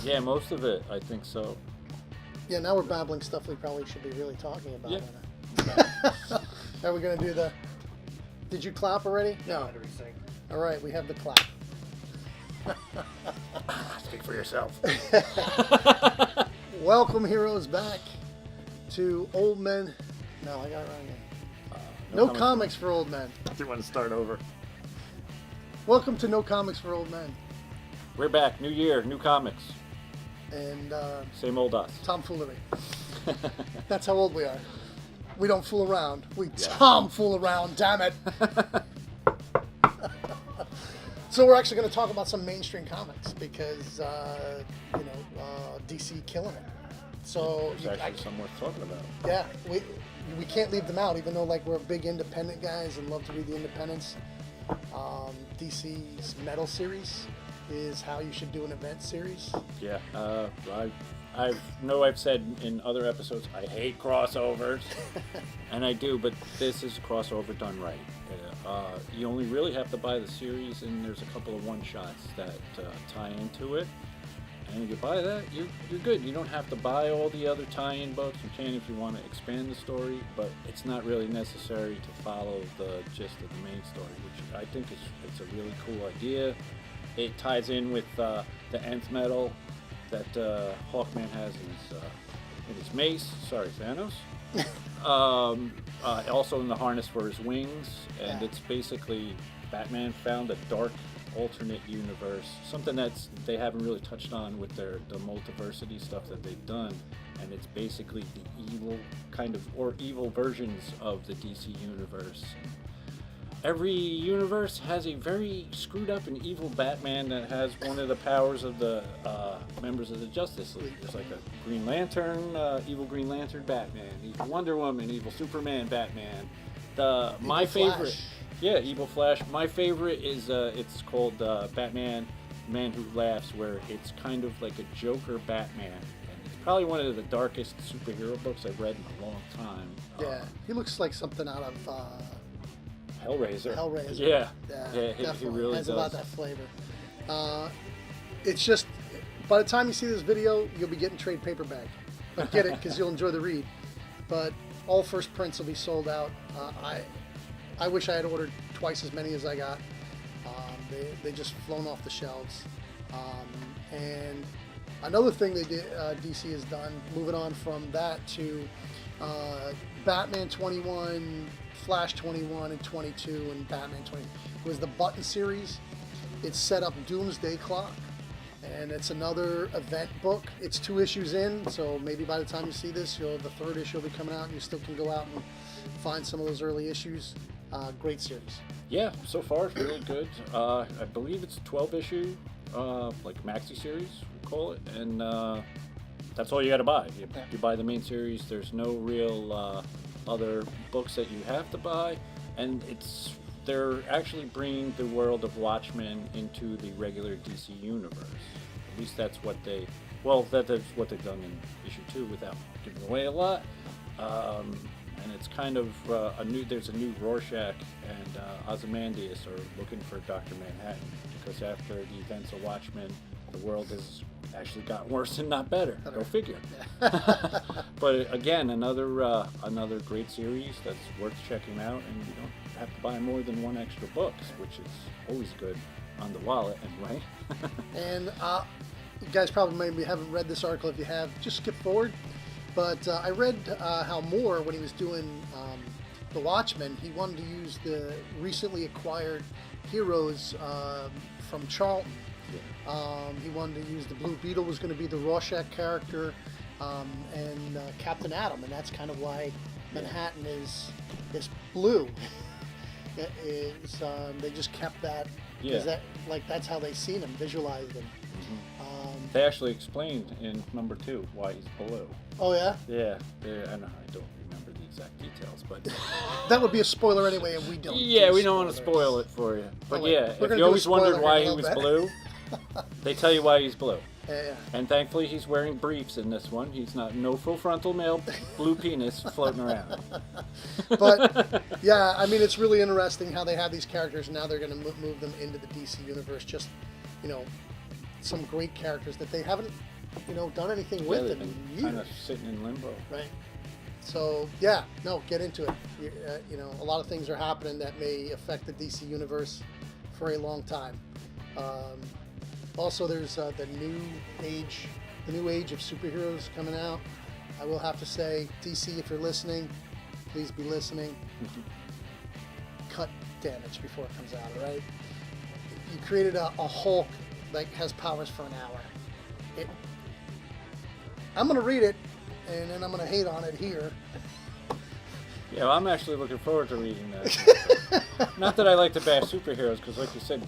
Yeah, most of it, I think so. Yeah, now we're babbling stuff we probably should be really talking about. Yeah. Are we going to do the... Did you clap already? No. All right, we have the clap. Speak for yourself. Welcome, heroes, back to Old Men. No, I got it wrong again. No comics for Old Men. Do you want to start over? Welcome to No Comics for Old Men. We're back. New year, new comics. And Same old us. tomfoolery. That's how old we are. We don't fool around. We tomfool around, damn it. So we're actually going to talk about some mainstream comics because, DC killing it. So There's actually some worth talking about. Yeah, we can't leave them out, even though like we're big independent guys and love to read the independents. DC's Metal series is how you should do an event series. Yeah, I've said in other episodes I hate crossovers, and I do, but this is a crossover done right. You only really have to buy the series, and there's a couple of one-shots that tie into it. And if you buy that, you're good. You don't have to buy all the other tie-in books. You can if you want to expand the story, but it's not really necessary to follow the gist of the main story, which I think it's a really cool idea. It ties in with the nth metal that Hawkman has in his mace. Sorry, Thanos. Also in the harness for his wings, and it's basically Batman found a dark alternate universe, something they haven't really touched on with the multiversity stuff that they've done, and it's basically the evil versions of the DC universe. Every universe has a very screwed up and evil Batman that has one of the powers of the members of the Justice League. There's like a Green Lantern, evil Green Lantern Batman, evil Wonder Woman, evil Superman Batman. My favorite, Evil Flash. My favorite is it's called Batman, Man Who Laughs, where it's kind of like a Joker Batman. And it's probably one of the darkest superhero books I've read in a long time. Yeah, he looks like something out of Hellraiser. Yeah, he really has does. a lot of that flavor. It's just, by the time you see this video, you'll be getting trade paperback. But get it because you'll enjoy the read. But all first prints will be sold out. I wish I had ordered twice as many as I got. They just flown off the shelves. And another thing they did, DC has done, moving on from that to Batman 21, Flash 21 and 22, and Batman 20 was the Button series. It's set up Doomsday Clock, and it's another event book. It's 2 issues in, so maybe by the time you see this, the 3rd issue will be coming out, and you still can go out and find some of those early issues. Great series. Yeah, so far it's really good. I believe it's a 12-issue, like maxi series, we call it, and that's all you got to buy. You buy the main series. There's no real other books that you have to buy, and they're actually bringing the world of Watchmen into the regular DC universe. At least that's what that's what they've done in issue 2 without giving away a lot. And it's kind of there's a new Rorschach and Ozymandias are looking for Dr. Manhattan, because after the events of Watchmen, the world has actually gotten worse and not better. Go figure. But again, another great series that's worth checking out, and you don't have to buy more than 1 extra book, which is always good on the wallet anyway. And you guys probably maybe haven't read this article. If you have, just skip forward. But I read how Moore, when he was doing The Watchmen, he wanted to use the recently acquired heroes from Charlton. He wanted to use the Blue Beetle was going to be the Rorschach character, and Captain Atom, and that's kind of why Manhattan is blue. They just kept that because that's how they seen him, visualized him. They actually explained in number 2 why he's blue. Oh yeah? Yeah. I don't remember the exact details, but that would be a spoiler anyway, and we don't. Yeah, we don't want to spoil it for you. But if you always wondered why he was blue, they tell you why he's blue. Yeah. And thankfully, he's wearing briefs in this one. He's not no full frontal male blue penis floating around. But yeah, I mean, it's really interesting how they have these characters, and now they're going to move them into the DC universe. Just some great characters that they haven't done anything with it in years. Kind of sitting in limbo. Right. So yeah, no, get into it. A lot of things are happening that may affect the DC universe for a long time. Also, there's the new age of superheroes coming out. I will have to say, DC, if you're listening, please be listening. Cut damage before it comes out. All right. You created a Hulk that has powers for an hour. I'm gonna read it, and then I'm gonna hate on it here. Yeah, well, I'm actually looking forward to reading that. Not that I like to bash superheroes, because like you said,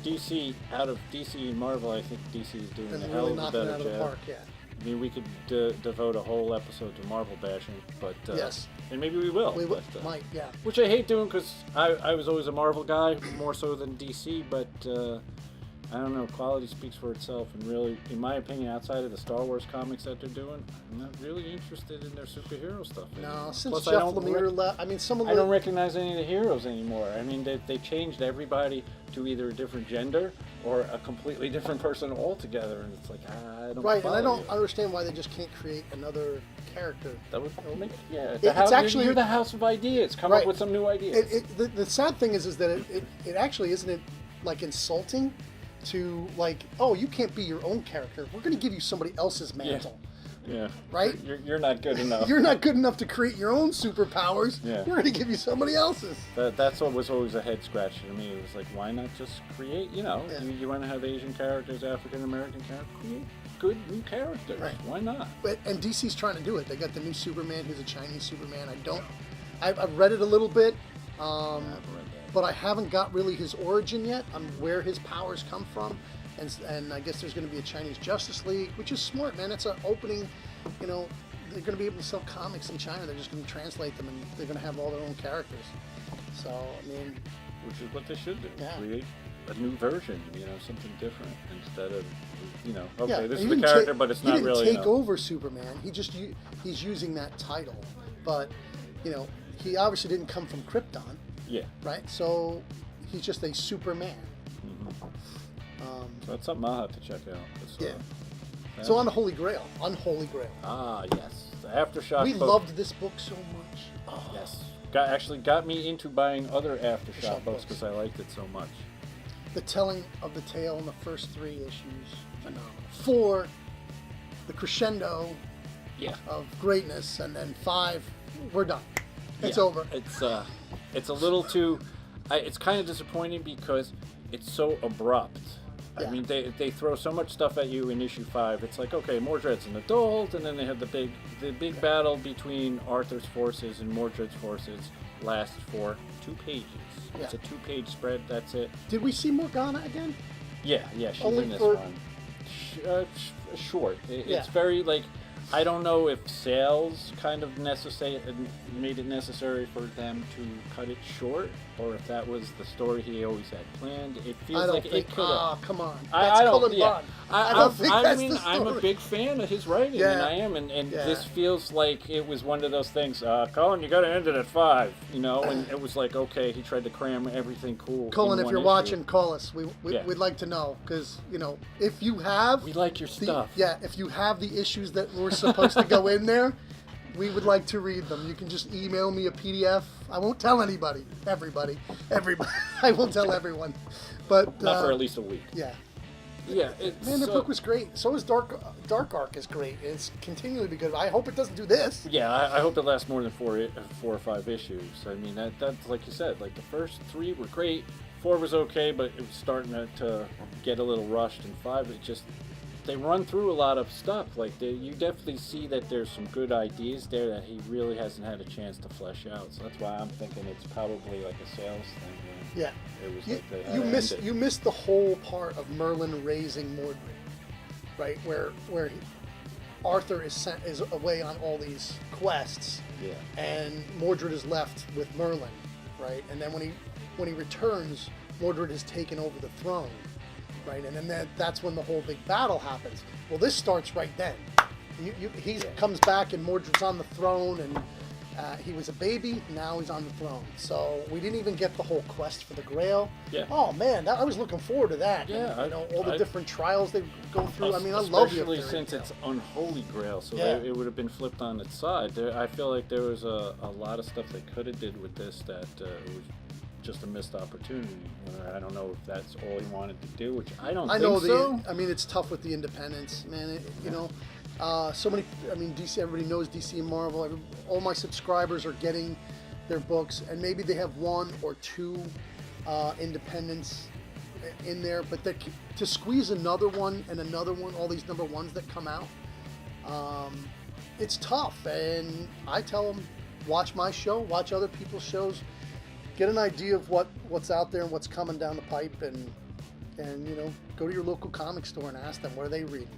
out of DC and Marvel, I think DC is doing a hell of a better job. Park, yeah. I mean, we could devote a whole episode to Marvel bashing, but yes, and maybe we will. We might, yeah. Which I hate doing, because I was always a Marvel guy, more so than DC, but I don't know, quality speaks for itself, and really, in my opinion, outside of the Star Wars comics that they're doing, I'm not really interested in their superhero stuff anymore. No, since Jeff Lemire left, I don't recognize any of the heroes anymore. I mean, they changed everybody to either a different gender or a completely different person altogether, and it's like, I don't. Right, and I don't understand why they just can't create another character. That would make, yeah. It's actually, you're the house of ideas. Come up with some new ideas. The sad thing is that it actually isn't like insulting to like, oh, you can't be your own character. We're going to give you somebody else's mantle. Yeah. Right? You're not good enough. You're not good enough to create your own superpowers. Yeah. We're going to give you somebody else's. That's what was always a head scratcher to me. It was like, why not just create, you want to have Asian characters, African American characters, create good new characters. Right. Why not? And DC's trying to do it. They got the new Superman, who's a Chinese Superman. I've read it a little bit. But I haven't got really his origin yet on where his powers come from. And I guess there's going to be a Chinese Justice League, which is smart, man. It's an opening, they're going to be able to sell comics in China. They're just going to translate them, and they're going to have all their own characters. So, I mean... Which is what they should do. Yeah. Create a new version, something different, instead of, okay, this is the character, but it's not really... He didn't take over Superman. He's using that title. But, he obviously didn't come from Krypton. Yeah. Right? So he's just a Superman. Mm-hmm. So that's something I'll have to check out. Yeah. So Unholy Grail. Ah, yes. The Aftershock We book. loved this book so much. Oh. Yes. Got me into buying other Aftershock books because I liked it so much. The telling of the tale in the first 3 issues. Phenomenal. 4, the crescendo of greatness, and then 5, we're done. It's over. It's a little too. It's kind of disappointing because it's so abrupt. Yeah. I mean, they throw so much stuff at you in issue 5. It's like, okay, Mordred's an adult, and then they have the big battle between Arthur's forces and Mordred's forces lasts for 2 pages. Yeah. It's a 2-page spread. That's it. Did we see Morgana again? Yeah, she's Only in this one. Short. It's very like. I don't know if sales kind of made it necessary for them to cut it short, or if that was the story he always had planned. It feels like it could have. Come on. That's Cullen Bunn. I'm a big fan of his writing, and I am, and this feels like it was one of those things. Cullen, you got to end it at 5, and it was like, okay, he tried to cram everything cool. Cullen, if you're watching, call us. We'd like to know, because if you have, we like your stuff. Yeah, if you have the issues that were supposed to go in there, we would like to read them. You can just email me a PDF. I won't tell anybody. Everybody. I won't tell everyone. But not for at least a week. Yeah. Yeah. The book was great. So is Dark Arc is great. It's continually be good. I hope it doesn't do this. Yeah, I hope it lasts more than 4 or 5 issues. I mean, that's like you said. Like the first 3 were great. 4 was okay, but it was starting to get a little rushed. And 5, it just. They run through a lot of stuff. Like you definitely see that there's some good ideas there that he really hasn't had a chance to flesh out. So that's why I'm thinking it's probably like a sales thing. Yeah. It was like they had you missed the whole part of Merlin raising Mordred, right? Where Arthur is away on all these quests. Yeah. And Mordred is left with Merlin, right? And then when he returns, Mordred has taken over the throne. Right, and then that's when the whole big battle happens. Well, this starts right then. He comes back and Mordred's on the throne, and He was a baby, now he's on the throne. So we didn't even get the whole quest for the Grail. Yeah. Oh man, I was looking forward to that. Yeah, And, all the different trials they go through. I mean, I love the especially since it's unholy Grail, so Yeah. it would have been flipped on its side. I feel like there was a lot of stuff they could have did with this that was just a missed opportunity. I don't know if that's all he wanted to do, which I don't think so. I mean, it's tough with the independents, man. You know, so many. I mean, DC. Everybody knows DC and Marvel. All my subscribers are getting their books, and maybe they have one or two independents in there, but to squeeze another one and another one, all these number ones that come out, it's tough. And I tell them, watch my show, watch other people's shows. Get an idea of what's out there and what's coming down the pipe, and you know, go to your local comic store and ask them what are they reading.